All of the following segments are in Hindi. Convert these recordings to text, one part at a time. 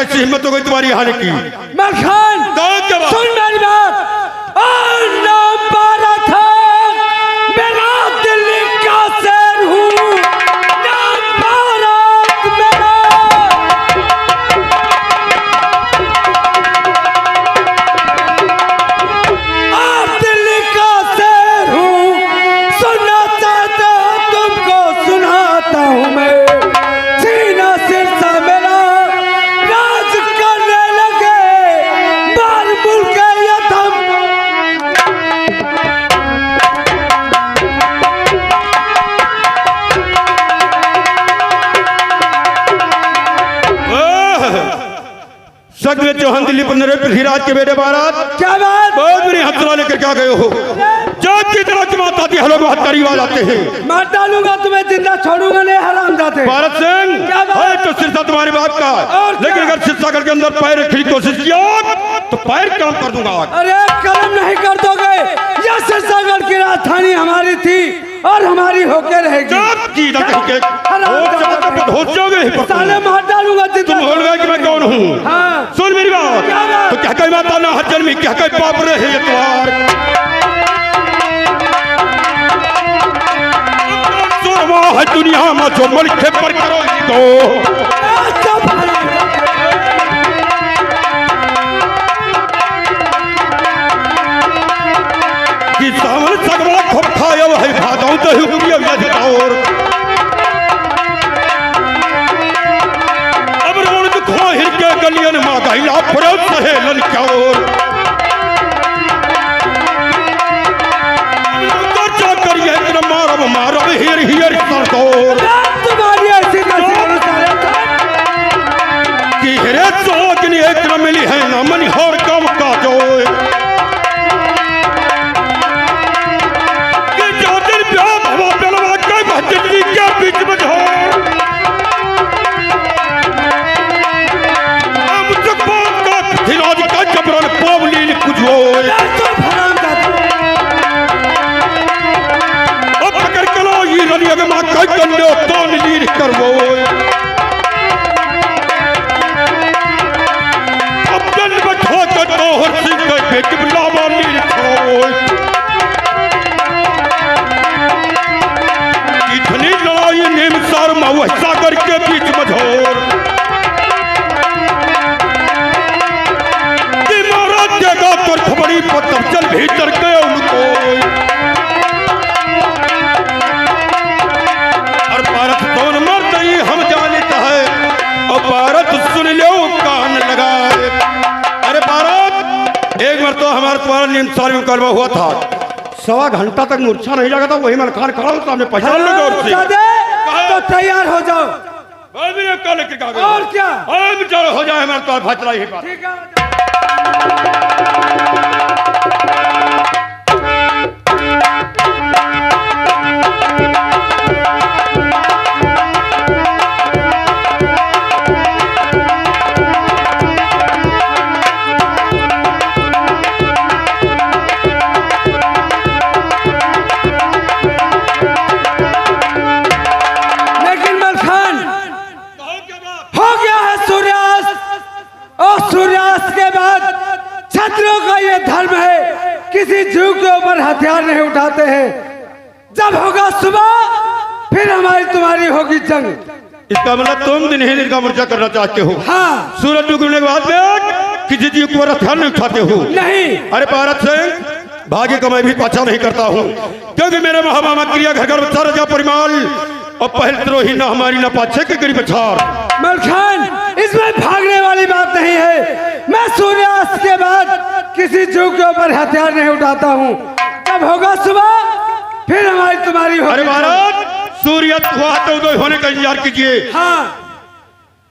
कैसी हिम्मत हो गई तुम्हारी यहाँ आने की? मलखान सुन मेरी बात। नाम भारत है, मेरा दिल्ली का शेर हूँ, नाम भारत मेरा। आप दिल्ली का शेर हूँ, सुनना चाहते हो तुमको सुनाता हूँ मैं। सीना सिरसा मेरा राज करने लगे, बार मुल्क यथम। सगरे चौहान दिल्ली पंद्रह पृथ्वीराज के बेटे भारत क्या बात? बहुत बड़ी हथला लेकर क्या गए हो? जात की तरह की माता की हलो बहुत करीब आते हैं। मार डालूंगा तुम्हें, जिंदा छोड़ूंगा नहीं, हराम जाते। भारत सिंह क्या बात? है तो सिरसा तुम्हारी बात का, लेकिन अगर सिरसागर के अंदर पैर रखने की कोशिश किया तो पैर काम कर दूंगा। अरे कलम नहीं कर दोगे, यह सिरसागर की राजधानी हमारी थी और हमारी होकर रहेगी। साले मार डालूंगा। तुम भूल गए कि मैं कौन हूँ? हाँ। सुन मेरी बात। तो क्या कही माता ना हर जन्मी, क्या कही पाप रहे तुम्हार। है दुनिया में जो मलिक पर करो तो कि सावन सगवा खूब खाया है भादाऊ तो हुरिया और अब रोड खो हिर के गलियन मां गईला फरोज सहे ललक्योर चर्चा करिए कि मारब मारब हिर हिर सरदोर तुम्हारी ऐसी कि हिरे चौक ने एक न मिली है ना मनी हर काम का जो के बीच में हो का जबरन पवलीन कुछ हो अब पकड़ कलो ये रलिया के मां कई कन्ने तो नीर करवो अब जन बैठो तो हर सिंह के बेट बुलावा नीर खो सागर के बीच मझोर महाराज देगा तो खबरी पत्थर चल भीतर गए उनको और भारत कौन मर नहीं हम जानता है और भारत सुन लो कान लगाए। अरे भारत एक बार तो हमारा तुम्हारा नियमसार में करवा हुआ था, 1.25 घंटा तक मूर्छा नहीं लगा था, वही मलखान खड़ा हो सामने पहचान लगा तो तैयार हो जाओ। और क्या हो जाए हमारे तो फैसला ही बात। ठीक है। सूर्यास्त के बाद छत्रियों का ये धर्म है, किसी जीव के ऊपर हथियार नहीं उठाते हैं। जब होगा सुबह फिर हमारी तुम्हारी होगी जंग। इसका मतलब तुम दिन ही दिन का मोर्चा करना चाहते हो? हाँ। सूरज डूबने के बाद में किसी जीव के ऊपर हथियार नहीं उठाते हो? नहीं। अरे भारत सिंह भाग्य का मैं भी पाछा नहीं करता हूँ, क्योंकि मेरे महामामा क्रिया घर घर बच्चा रजा परिमाल और पहल द्रोही ना हमारी ना पाछे के गरीब छार। मलखान इसमें भागने वाली बात नहीं है। मैं सूर्यास्त के बाद किसी जीव के ऊपर हथियार नहीं उठाता हूँ। जब होगा सुबह फिर हमारी तुम्हारी होगी। अरे भारत सूर्यास्त हुआ तो उदय होने का इंतजार कीजिए। हाँ।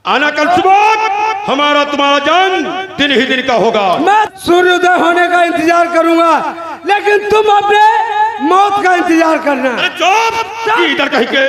आना कल सुबह हमारा तुम्हारा जन्म दिन ही दिन का होगा। मैं सूर्योदय होने का इंतजार करूंगा, लेकिन तुम अपने मौत का इंतजार करना। अरे चुप, इधर कहीं के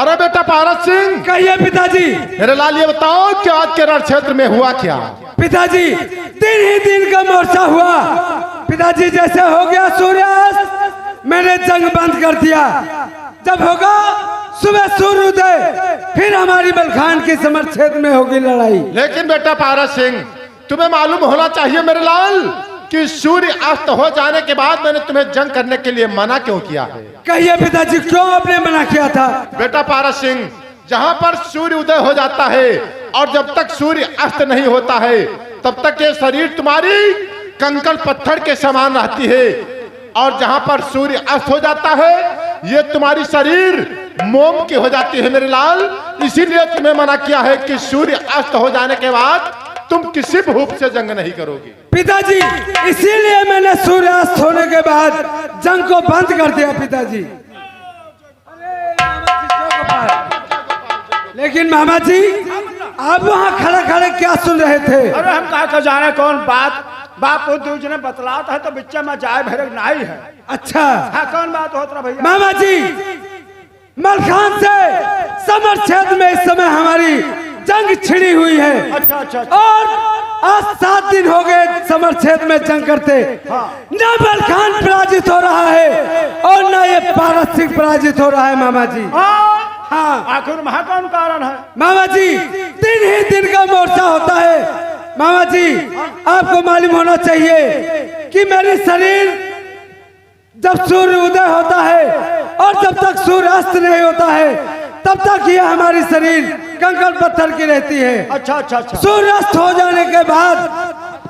अरे बेटा पारस सिंह, कहिए पिताजी। मेरे लाल ये बताओ कि आज के रण क्षेत्र में हुआ क्या? पिताजी 3 ही दिन का मोर्चा हुआ पिताजी। जैसे हो गया सूर्यास्त मैंने जंग बंद कर दिया। जब होगा सुबह सूर्योदय फिर हमारी मलखान की समर क्षेत्र में होगी लड़ाई। लेकिन बेटा पारस सिंह, तुम्हें मालूम होना चाहिए मेरे लाल कि सूर्य अस्त हो जाने के बाद मैंने तुम्हें जंग करने के लिए मना क्यों किया है? कहिए पिताजी, क्यों आपने मना किया था? बेटा पारस सिंह, जहाँ पर सूर्य उदय हो जाता है और जब तक सूर्य अस्त नहीं होता है तब तक ये शरीर तुम्हारी कंकड़ पत्थर के समान रहती है, और जहाँ पर सूर्य अस्त हो जाता है ये तुम्हारी शरीर मोम की हो जाती है मेरे लाल। इसीलिए तुम्हें मना किया है कि सूर्य अस्त हो जाने के बाद तुम किसी भूप से जंग नहीं करोगे। पिताजी इसीलिए मैंने सूर्यास्त होने के बाद जंग को बंद कर दिया पिताजी। लेकिन मामा जी आप वहाँ खड़े खड़े क्या सुन रहे थे? अरे हम कहा जाने कौन बाप को दूसरे बतलाता है तो बिच्चा में जाए भरक नहीं है। अच्छा हाँ, कौन बात होता है भैया? मामा जी मलखान से समर क्षेत्र में इस समय हमारी जंग छिड़ी हुई है। अच्छा अच्छा। और आज 7 दिन हो गए समर क्षेत्र में जंग करते। न मलखान पराजित हो रहा है और न ये पारस सिंह पराजित हो रहा है मामा जी। हाँ, आखिर वहाँ कौन कारण है? मामा जी 3 ही दिन का मोर्चा होता है। मामा जी आपको मालूम होना चाहिए कि मेरी शरीर जब सूर्य उदय होता है और जब तक सूर्य अस्त नहीं होता है तब तक ये हमारी शरीर कंकड़ पत्थर की रहती है। अच्छा अच्छा अच्छा। सूर्य अस्त हो जाने के बाद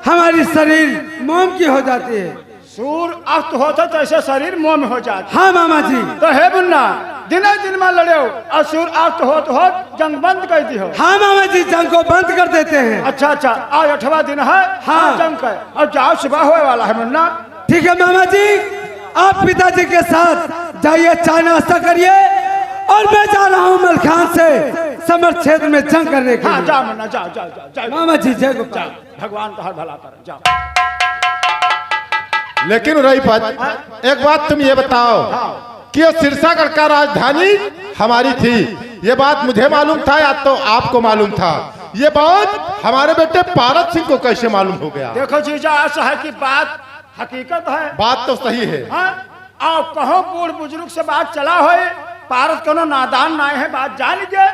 हमारी शरीर मोम की हो जाती है। सूर्य अस्त होता तो ऐसे शरीर मोम हो जाता। हाँ मामा जी। तो है बुन्ना दिन में लड़े हो और सूर्य अस्त हो जंग बंद कर दी हो। हाँ मामा जी जंग को बंद कर देते हैं। अच्छा अच्छा। आज 8वां दिन है। हाँ। जंग का और जाओ सुबह होने वाला है मुन्ना। ठीक है मामा जी, आप पिताजी के साथ जाइए, चाय नाश्ता करिए और मैं जा रहा हूँ मलखान से समर क्षेत्र में जंग करने के लिए। हाँ, जाओ मुन्ना, जाओ जाओ जाओ। मामा जी जय गोपाल। भगवान तो हर भला करे। जाओ। लेकिन रईफत, एक बात तुम ये बताओ कि ये सिरसागढ़ का राजधानी हमारी थी, ये बात मुझे मालूम था या तो आपको मालूम था? ये बात हमारे बेटे पारस सिंह को कैसे मालूम हो गया? देखो जीजा, ऐसा है कि बात हकीकत है। बात तो सही है। हाँ? आओ कहो बूढ़ बुजुर्ग से बात चला हो, पारस कोनो नादान ना है, बात जान गए।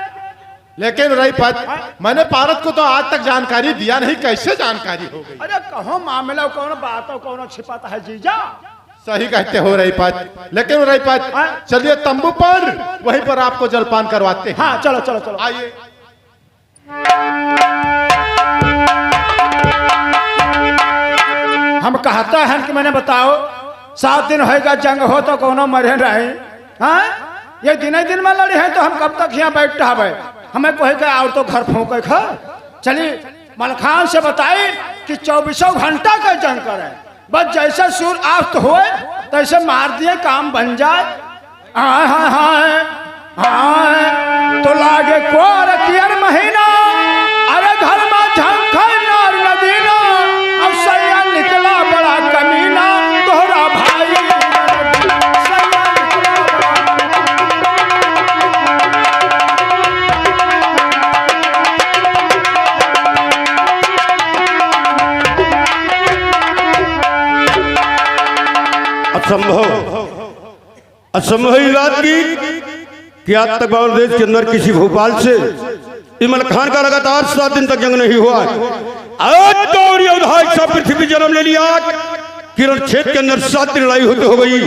लेकिन रईफत, मैंने पारस को तो आज तक जानकारी दिया नहीं, कैसे जानकारी हो गई? अरे कहो मामला कौन बात हो, कौन छिपाता है जीजा? सही कहते हो रईफत। लेकिन रईफत चलिए तंबू पर, वहीं पर आपको जलपान करवाते हैं। हाँ चलो चलो चलो। आइए। हम कहता है कि मैंने बताओ 7 दिन होगा जंग हो तो कोनो मरे रहे। हाँ, ये दिन में लड़े हैं तो हम कब तक यहाँ बैठ रहे? हमें कहे और तो घर फूके खा। चलिए मलखान से बताए कि 24 घंटा का जंग करे, बस जैसे सूर्य अस्त हुए तैसे मार दिए, काम बन जाए। हाँ हाँ हाँ हाँ, तो लागे कोर कियर महीना, अरे घर में झंखा नार नदीना, अब सैया निकला बड़ा कमीना, तोहरा भाई सैया असंभव ही बात की कि आज तक बांग्लादेश के अंदर किसी भोपाल से इमल खान का लगातार 7 दिन तक जंग नहीं हुआ। आज तो और ये उदाहरण सब पृथ्वी जन्म ले लिया। किरण क्षेत्र के अंदर 7 दिन लड़ाई होती हो गई,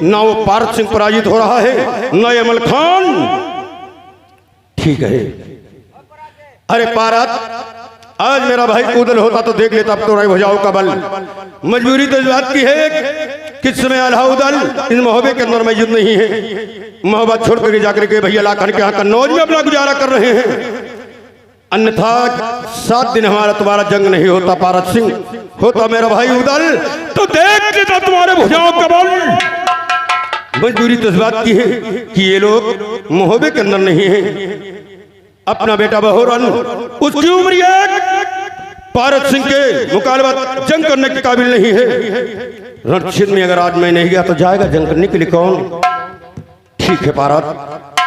ना वो पारस सिंह पराजित हो रहा है ना इमल खान। ठीक है, अरे पारत, आज मेरा भाई कूदल होता तो देख लेता, अब तो राय भुजाओं का बल। मजबूरी तो इस बात की है किस समय अलाउदल इन मोहब्बे के अंदर मौजूद नहीं है। मोहब्बत छोड़ करके जाकर के भैया लाखन के यहाँ कन्नौज में अपना गुजारा कर रहे हैं, अन्यथा 7 दिन हमारा तुम्हारा जंग नहीं होता पारस सिंह। होता मेरा भाई उदल तो देख लेता तुम्हारे भुजाओं का बल। मजबूरी तो इस बात की है कि ये लोग मोहब्बे के अंदर नहीं है। अपना बेटा बहोरन, उसकी उम्र पारस सिंह के मुकाबला जंग करने के काबिल नहीं है। रण क्षेत्र में अगर आज मैं नहीं गया तो जाएगा जंग करने के लिए कौन? ठीक है पारस,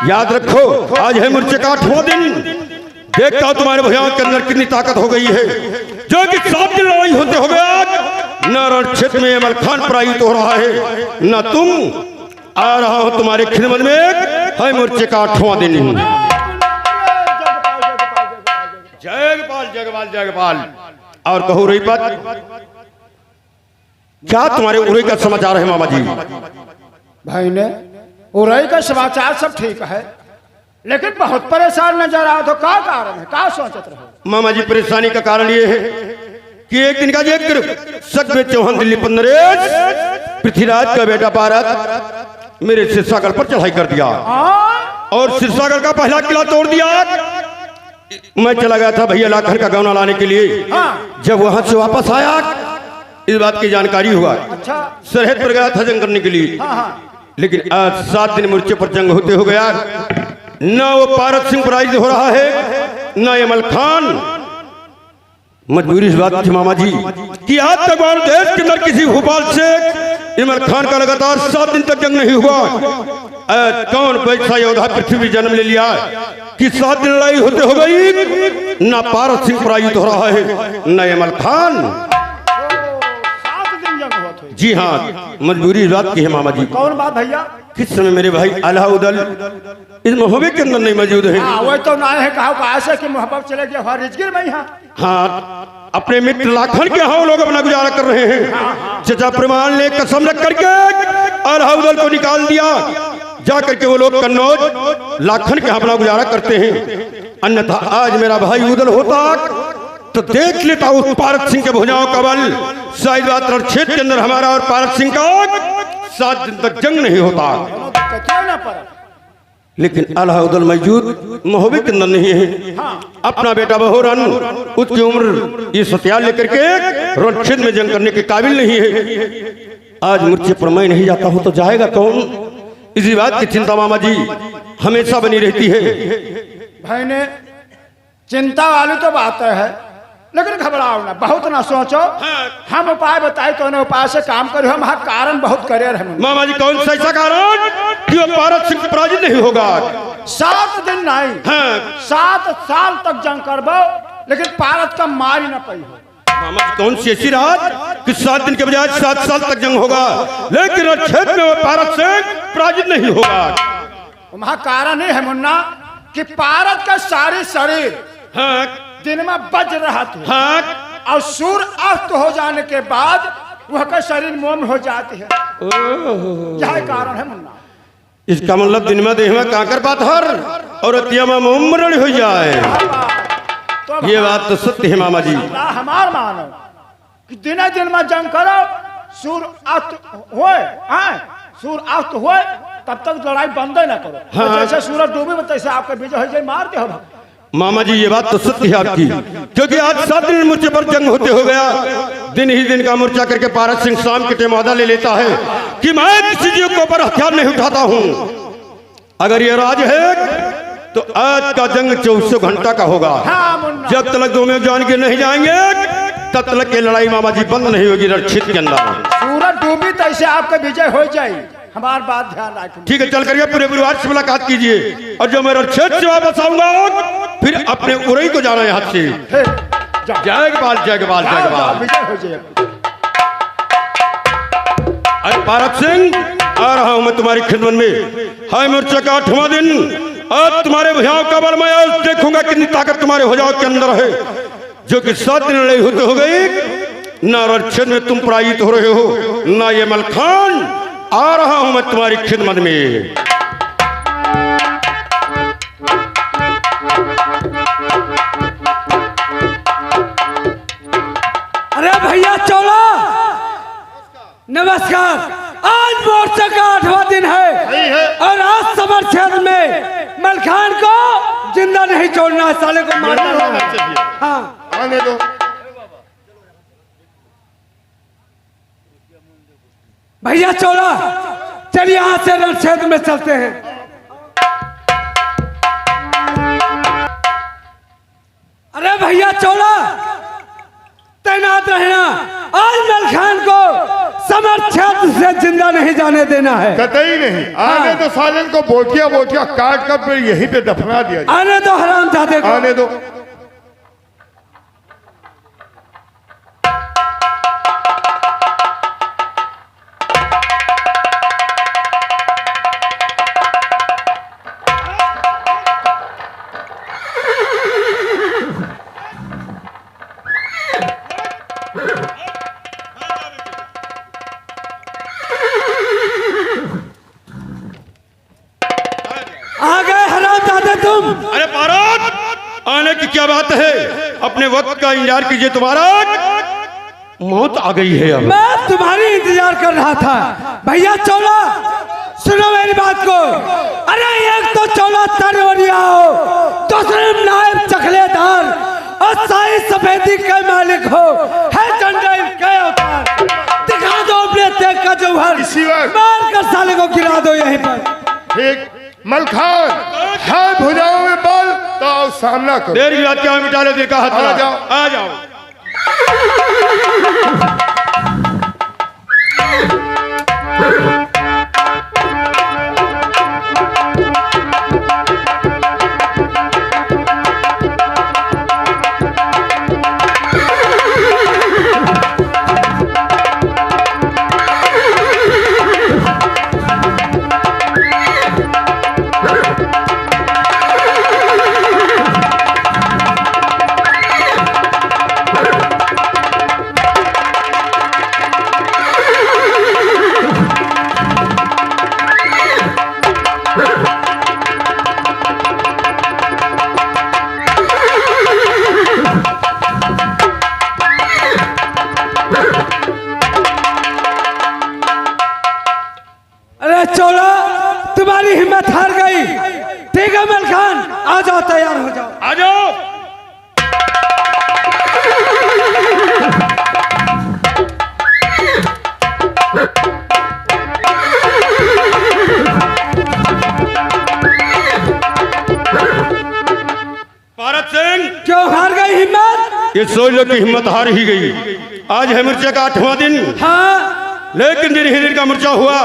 याद रखो आज है मोर्चे का 8वां दिन। देखता हूं तुम्हारे भैया के अंदर कितनी ताकत हो गई है, जो कि 7 दिन लड़ाई होते हो गया न रण क्षेत्र में अमल खान पराजित हो रहा है न तुम। आ रहा हूं तुम्हारे खिदमत में है मोर्चे का 8वां दिन। जगपाल जगपाल जगपाल। और कहो रहीपत, क्या तुम्हारे उड़ई का समाचार है मामा जी? भाई ने उड़ई का समाचार सब ठीक है, लेकिन बहुत परेशान नजर आओ तो क्या कारण है, क्या सोचत रहो? मामा जी परेशानी का कारण ये है कि एक दिन का जिक्र सगवे चौहान दिल्ली पर नरेश पृथ्वीराज का बेटा पारत मेरे सिरसागढ़ पर चढ़ाई कर दिया और सिरसागढ़ का पहला किला तोड़ दिया। मैं चला गया था भैया लाखन का गौना लाने के लिए। जब वहां से वापस आया इस बात की जानकारी हुआ। अच्छा। सरहद पर गया था जंग करने के लिए, लेकिन आज 7 दिन मोर्चे पर जंग होते हो गया न वो पारत सिंह पराजित हो रहा है न अमल खान। मजबूरी इस बात थी मामा जी कि आज तक हमारे देश के अंदर किसी भोपाल से अमल खान का लगातार 7 दिन तक जंग नहीं हुआ। कौन पैसा योद्धा पृथ्वी जन्म ले लिया कि 7 दिन लड़ाई होते हो गई न पारत सिंह पराजित हो रहा है न अमल खान। 7 दिन जंग हुआ था। जी हाँ, मजबूरी इस बात की है मामा जी। कौन बात भैया? किस समय मेरे भाई अलाउद्दल इस मोहब्बत के अंदर नहीं मौजूद है। वही तो ना है, कहा ऐसे कि मोहब्बत चले गया हमारे रिजगिर में यहाँ। हाँ, अपने मित्र लाखन के यहाँ लोग अपना गुजारा कर रहे हैं। चचा प्रमाण ने कसम रख करके अलाउद्दल को निकाल दिया, जा करके वो लोग कन्नौज लाखन के यहाँ अपना गुजारा करते हैं। अन्यथा आज मेरा भाई उदल होता तो देख लेता उस पारत सिंह के भुजाओं का बल। शायद बात रण क्षेत्र के अंदर हमारा और पारत सिंह का 7 दिन तक जंग नहीं होता। लेकिन अलाउद्दल मौजूद मोहब्बत के अंदर नहीं है। अपना बेटा बहोरन उसकी उम्र ये सत्याल लेकर के रण क्षेत्र में जंग करने के काबिल नहीं है। आज मुझसे पर मैं नहीं जाता हूं तो जाएगा कौन? इसी बात की चिंता मामा जी हमेशा बनी रहती है। भाई ने चिंता वाली तो बात है, लेकिन घबराओ ना, बहुत ना सोचो। हम उपाय बताए तो उपाय से काम करो। हम कारण बहुत करियर है मामा जी। कौन सा ऐसा कारण कि वो पारत सिंह पराजित नहीं होगा? 7 दिन नहीं, 7 साल तक जंग करबो, लेकिन पारत का मार ही ना पाई हो। मामा जी कौन सी ऐसी रात कि 7 दिन के बजाय 7 साल तक जंग होगा, लेकिन क्षेत्र में वो पारत सिंह पराजित नहीं होगा? वहाँ कारण ही है मुन्ना कि पारत का सारे शरीर दिन में बज रहा था और सूर्य अस्त हो जाने के बाद वह का शरीर मोम हो जाती है। यह कारण है मुन्ना। इसका मतलब दिन में देह में काकर पाथर और अतिया में मोम मरण हो जाए। तो ये बात तो सत्य है मामा जी। हमार मानो कि दिन दिन में जंग करो, सूर्य अस्त होए, सूर्य अस्त होए तब तक लड़ाई बंद ना करो। जैसे सूरज डूबे तैसे आपके विजय हो जाए, मार दे हो। मामा जी ये बात तो सत्य है आपकी, क्योंकि आज 7 दिन मोर्चे पर जंग होते हो गया। दिन ही दिन का मोर्चा करके पारत सिंह शाम के टाइम वादा ले लेता है कि मैं किसी जीव के ऊपर हथियार नहीं उठाता हूं। अगर ये राज है तो आज का जंग 24 घंटा का होगा। जब तक दोनों जान के नहीं जाएंगे तब तक ये लड़ाई मामा जी बंद नहीं होगी रण क्षेत्र के अंदर। सूरज डूबी तैसे आपका विजय हो जाए। हमारी बात ध्यान रखिए। ठीक है, चल करिए पूरे परिवार से मुलाकात कीजिए और जब मैं रण क्षेत्र से वापस आऊंगा फिर अपने उड़ई को जाना यहाँ से। जय गोपाल जय गोपाल जय गोपाल। विजय हो जाए। अरे पारत सिंह आ रहा हूं मैं तुम्हारी खिदमत में। हाय मोर्चा का 8वां दिन। अब तुम्हारे भुजाओं का बल मैं आज देखूंगा कितनी ताकत तुम्हारे भुजाओं के अंदर है, जो कि 7 दिन लड़ाई होते हो गई। न रण क्षेत्र में तुम पराजित हो रहे हो न ये अमल खान। आ रहा हूं मैं तुम्हारी खिदमत में। अरे भैया चौला नमस्कार। आज मोर्चा का 8वां दिन है और आज समर क्षेत्र में मलखान को जिंदा नहीं छोड़ना, साले को मारना है। हाँ आने दो। भैया चौला चलिए यहाँ से रण क्षेत्र में चलते हैं। अरे भैया चौला तैनात रहना। आज मलखान को समर हमारे क्षेत्र से जिंदा नहीं जाने देना है। कतई नहीं आने तो सालन को बोटिया बोटिया काट कर फिर यहीं पे दफना दिया जाए। आने दो हरामजादे को। आने दो। आ गए हरामजादे तुम। अरे पारत आने की क्या बात है? अपने वक्त का इंतजार कीजिए, तुम्हारा मौत आ गई है। अब मैं तुम्हारी इंतजार कर रहा था। भैया चौला सुनो मेरी बात को। अरे एक तो चौला तरवरिया हो, दूसरे नायब चखलेदार और शाही सफेदी के मालिक हो, है जंडल के अवतार। दिखा दो अपने तेग का जौहर, इसी वक्त। मार कर साले को गिरा दो यहीं पर। ठीक मलखान हाथ भुजाओं में बल तो सामना करो। देर की बात क्या, मिटा ले देखा हाथ। आ जाओ। आ जाओ। अरे चौला तुम्हारी हिम्मत हार गई। ठीक है मलखान, आ जाओ, तैयार हो जाओ। आ जाओ। भारत सिंह क्यों हार गई हिम्मत? ये सोच लो कि हिम्मत हार ही गई। आज है मोर्चे का 8वां दिन, हाँ लेकिन दिन ही दिन का मोर्चा हुआ।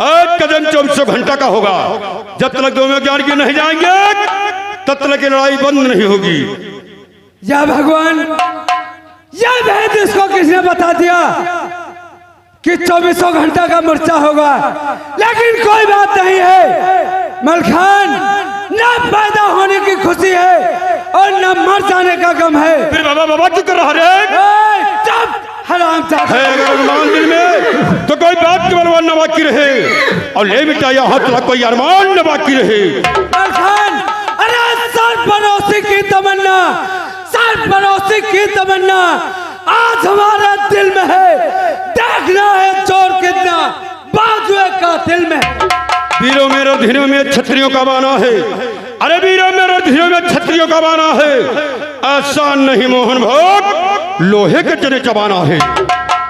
आज कदम 24 घंटा का होगा। जब तक दोनों ज्ञान की नहीं जाएंगे तब तक ये लड़ाई बंद नहीं होगी। या भगवान, यह भेद इसको किसने बता दिया कि 24 घंटा का मोर्चा होगा? लेकिन कोई बात नहीं है मलखान, न पैदा होने की खुशी है और न मर जाने का गम है। फिर बाबा बाबा क्यों कर रहा रे? चुप हरामजादा। है अगर अरमान दिल में तो कोई बात के बलवान न बाकी रहे, और ले मिटा यहाँ तक कोई अरमान न बाकी रहे। मलखान, अरे सरफरोशी की तमन्ना, सरफरोशी की तमन्ना आज हमारे दिल में है। देखना है जोर कितना बाजुए का दिल में। वीरों में रणधीरों में छत्रियों का बाना है। अरे वीरों में रणधीरों में छत्रियों का बाना है। आसान नहीं मोहन भोग, लोहे के चने चबाना है।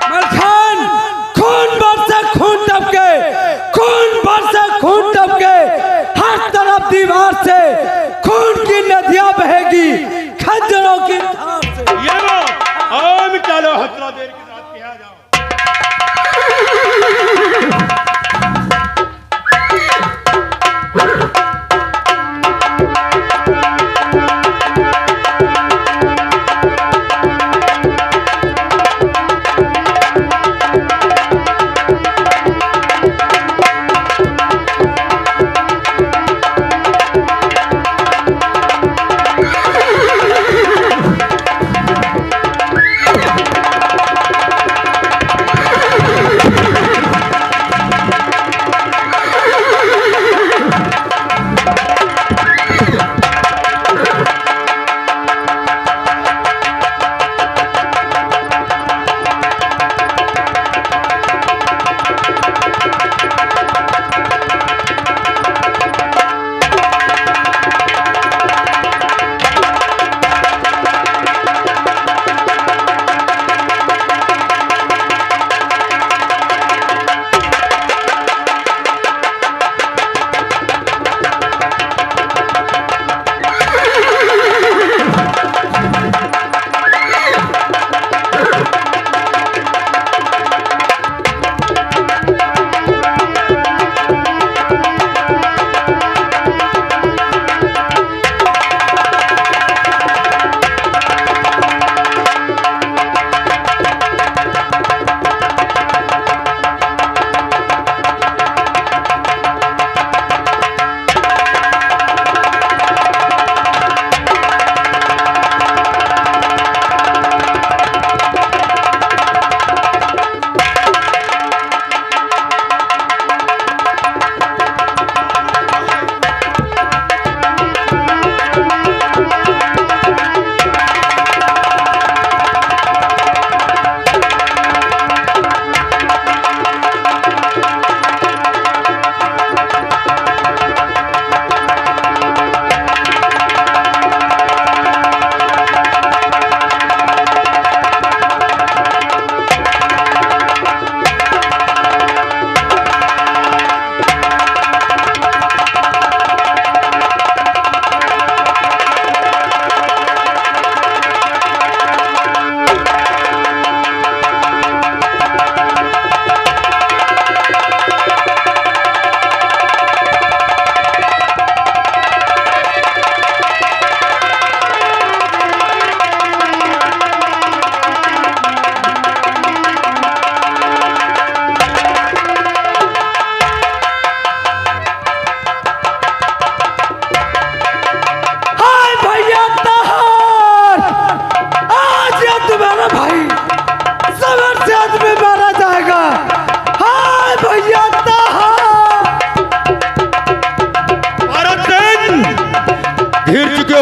मलखान, खून बरसे खून टपके, खून बरसे खून टपके, हर तरफ दीवार से खून की नदियां बहेगी खंजरों की धार से। ये लो, आओ मिटा लो हथला देर के साथ किया जाओ।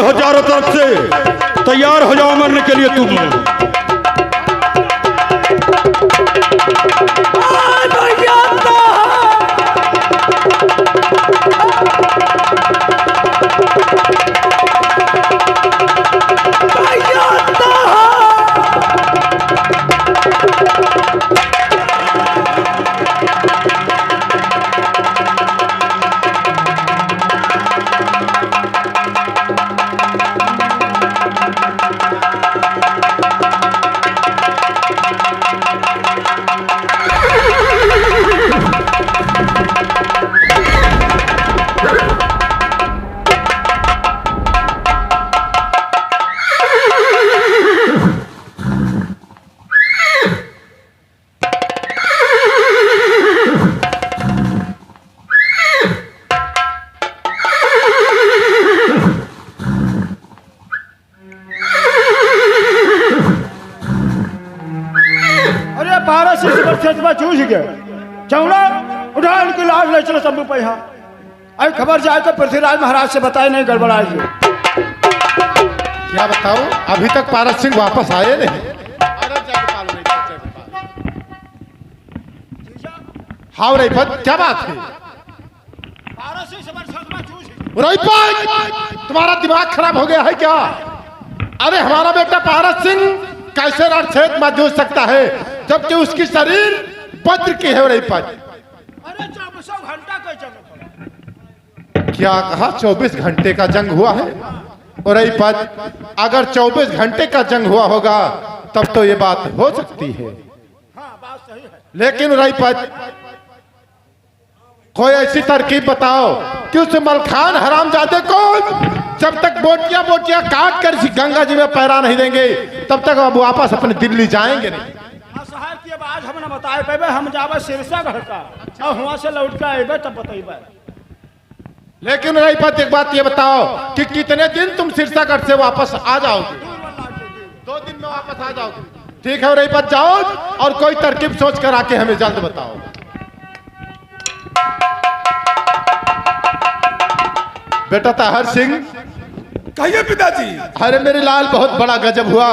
हो चारों तरफ से, तैयार हो जाओ मरने के लिए तुम। अरे 12 चूस गए चौड़ा उठा इनकी लाश ले चलो शंभू पे। यहाँ अरे खबर जाए तो पृथ्वीराज महाराज से बताए नहीं गड़बड़ाएगी। क्या बताऊं, अभी तक पारस सिंह वापस आए नहीं। हाँ रईपत, क्या बात है? रईपत, तुम्हारा दिमाग खराब हो गया है क्या? अरे हमारा बेटा पारस सिंह कैसे रणक्षेत्र में जूझ सकता है जबकि उसकी शरीर वज्र की है रईपत? अरे 24 घंटा का जंग। क्या कहा? 24 घंटे का जंग हुआ है? और रईपत, अगर 24 घंटे का जंग हुआ होगा तब तो ये बात हो सकती है। हाँ बात सही है। लेकिन रईपत, कोई ऐसी तरकीब बताओ कि उस मलखान हरामजादे को जब तक बोटियां बोटियां काट कर इसी गंगा जी में पैरा नहीं देंगे तब तक अब वापस अपने दिल्ली जाएंगे नहीं। साहब की अब आज हम न बताए पेबे, हम जाबे सिरसा घर का और वहां से लौट के आबे तब बतेबे। लेकिन रईपत, एक बात ये बताओ कि कितने दिन तुम सिरसागढ़ से वापस आ जाओगे? 2 दिन में वापस आ जाओगे? ठीक है रईपत, जाओ और कोई तरकीब सोच कर आके हमें जल्द बताओ। बेटा ताहर सिंह, कहिए पिताजी। अरे मेरे लाल, बहुत बड़ा गजब हुआ।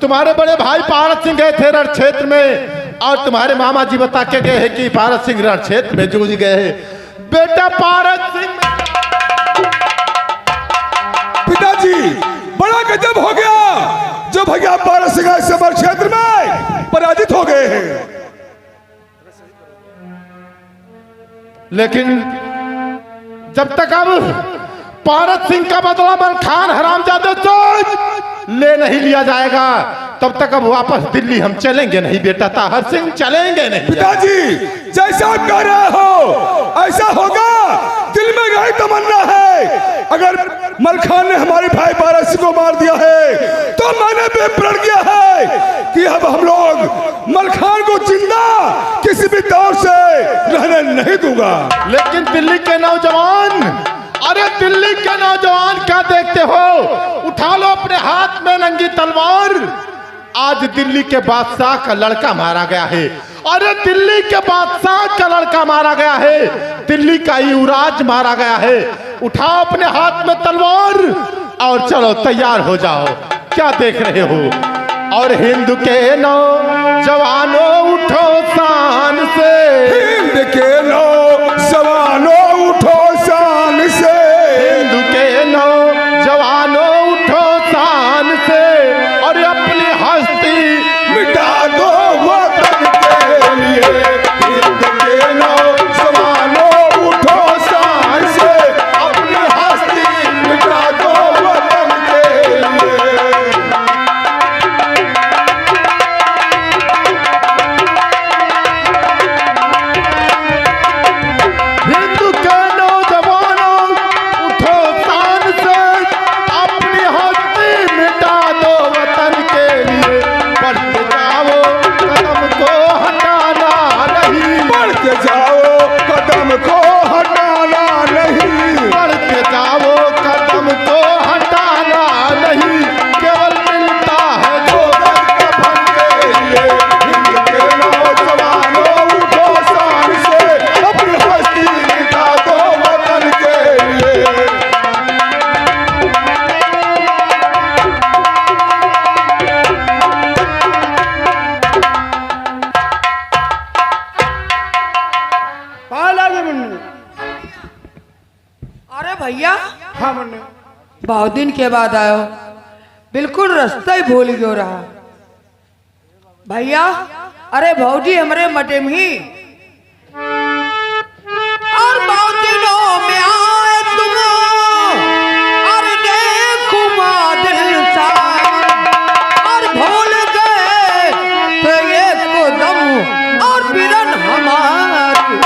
तुम्हारे बड़े भाई पारस सिंह गए थे रण क्षेत्र में और तुम्हारे मामा जी बता के गए हैं कि पारस सिंह रण क्षेत्र में जूझ गए हैं। बेटा पारस सिंह, पिताजी बड़ा गजब हो गया जो भैया पारस सिंह इस रण क्षेत्र में पराजित हो गए हैं। लेकिन जब तक अब पारस सिंह का बदला मलखान हरामजादे से ले नहीं लिया जाएगा तब तक अब वापस दिल्ली हम चलेंगे नहीं। बेटा ताहर सिंह, चलेंगे नहीं। पिताजी जैसा आप कह रहे हो ऐसा होगा। दिल में गई तमन्ना है, अगर मलखान ने हमारे भाई पारस सिंह को मार दिया है तो मैंने भी प्रण किया है कि अब हम लोग मलखान को जिंदा किसी भी दौर से रहने नहीं दूंगा। लेकिन दिल्ली के नौजवान, अरे दिल्ली के नौजवान क्या देखते हो? उठा लो अपने हाथ में नंगी तलवार। आज दिल्ली के बादशाह का लड़का मारा गया है। अरे दिल्ली के बादशाह का लड़का मारा गया है, दिल्ली का युवराज मारा गया है। उठाओ अपने हाथ में तलवार और चलो तैयार हो जाओ। क्या देख रहे हो? और हिंद के नौजवानों उठो शान से, हिंद के नौजवानों उठो शान से, हिंद के नौजवानों उठो शान से और अपनी हस्ती मिटा दो वतन के लिए। हिंद के नौजवानों उठो शान से, अपनी हस्ती मिटा दो वतन के लिए। अरे भैया हाँ मुन्नी। बहुत दिन के बाद आयो, बिल्कुल रास्ता ही भूल गयो रहा भैया। अरे भौजी हमरे मटे में ही और बहुत दिनों में आए तुम और देखो दिल सा और भूल गए तो ये दम और बिरन हमारी।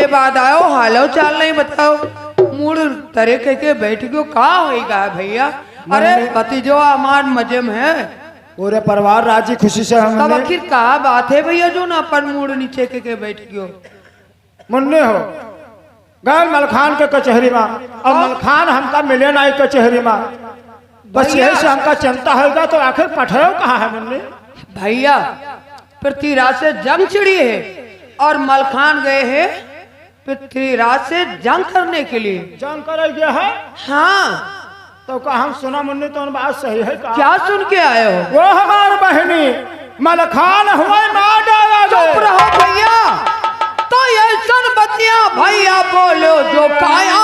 बाद आयो हालो चाल नहीं बताओ मूड तरे के बैठ गयो का होएगा भैया। अरे भतीजो हमार मजे में है, पूरे परिवार राजी खुशी से हम तब आखिर कहा बात है भैया जो ना अपन मूड नीचे के बैठ गयो। मुन्ने हो गए मलखान के कचहरी में और मलखान हमका मिले ना कचहरी में, बस यही से हमका चिंता होगा। तो आखिर पठयो कहाँ है मुन्ने? भैया पृथ्वीराज से जंग छिड़ी है और मलखान गए हैं पृथ्वीराज से जंग करने के लिए। जंग कर गया है? हाँ। तो का हम सुना मुन्नी तो बात सही है का? क्या सुन के आए हो? वो हमार बहनी मलखान हुआ मार डाला। चुप रहो भैया, तो ऐसा बतिया भैया बोलो जो काया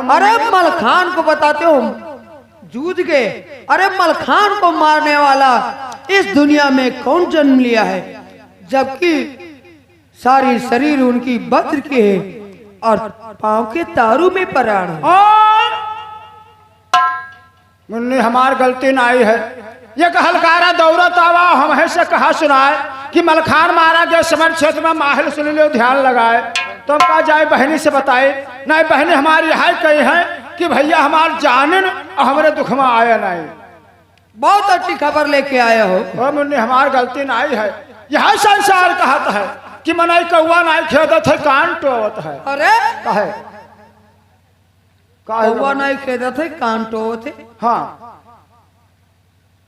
अरे मलखान को बताते हो जूझ गए। अरे मलखान को मारने वाला इस दुनिया में कौन जन्म लिया है, जबकि सारी शरीर उनकी वज्र की है और पांव के तारू में प्राण है। मुन्नी हमार गलती ना आई है, ये हलकारा दौरत आवा हमें से कहा सुनाए कि मलखान मारा गया समर क्षेत्र में माहिल सुन लो ध्यान लगाए। तो हम कहा जाए बहनी से बताए, नहीं बहनी हमारी यह कही है कि भैया हमार जानन हमारे दुख में आया नहीं। बहुत अच्छी खबर लेके आए हो। मुन्नी हमार गलती ना आई है, यह संसार कहत है कि मनाई कौआ नाई खेदत है कान टोवत है। अरे काहे काहे कौवा नहीं खेदा थे कान टोवत थे। हाँ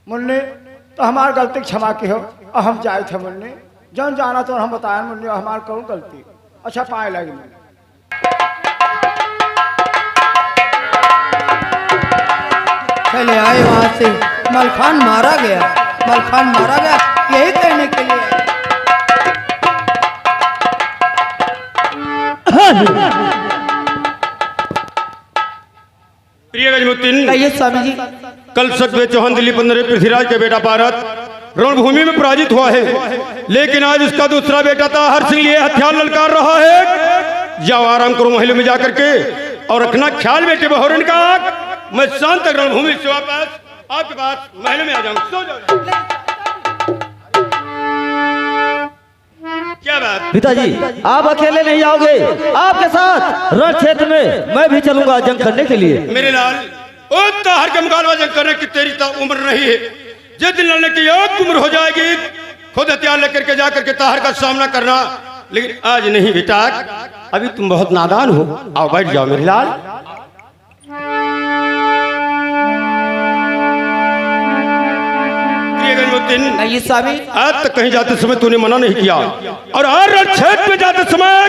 मुन्नी तो हमार गलती क्षमा की हो और हम जाए थे मुन्नी जन जाना तो हम बताए मुन्नी हमार कौन गलती। अच्छा पाए लगी मुन्नी चले आए वहां से मलखान मारा गया, मलखान मारा गया यही कहने के लिए। प्रिय गजमुद्दीन, कहिए स्वामी जी। कल सत्य चौहान दिल्ली 15 पृथ्वीराज का बेटा पारत रणभूमि में पराजित हुआ है, लेकिन आज उसका दूसरा बेटा था हर सिंह लिए हथियार ललकार रहा है। जाओ आराम करो महल में जाकर के और रखना ख्याल बेटे बहोरन का। मैं शाम तक रणभूमि से वापस आपके पास महल में आ जाऊंगा। सो जाओ। क्या बात? पिताजी आप अकेले नहीं आओगे, आपके साथ रण क्षेत्र में मैं भी चलूंगा जंग करने के लिए। मेरे लाल ताहर के मुकाबला जंग करने की तेरी उम्र नहीं है। जिस दिन लड़ने की एक उम्र हो जाएगी खुद हथियार लेकर के जाकर के ताहर का सामना करना, लेकिन आज नहीं बेटा, अभी तुम बहुत नादान हो। आओ बैठ जाओ मेरे लाल। कहिए स्वामी। आज तक कहीं जाते समय तूने मना नहीं किया और हर रण क्षेत्र में जाते समय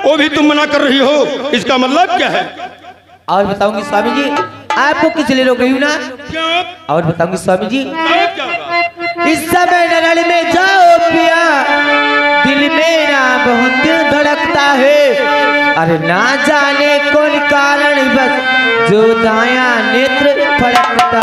वो भी तुम मना कर रही हो, इसका मतलब क्या है? और बताऊंगी स्वामी जी, आपको किस लिए रोक रही हूँ ना? क्यों? और बताऊंगी स्वामी जी। क्या होगा? इस समय रण में जाओ पिया, दिल मेरा बहुत धड़कता है। अरे ना जाने कौन कारण बस जो दाया नेत्र फड़कता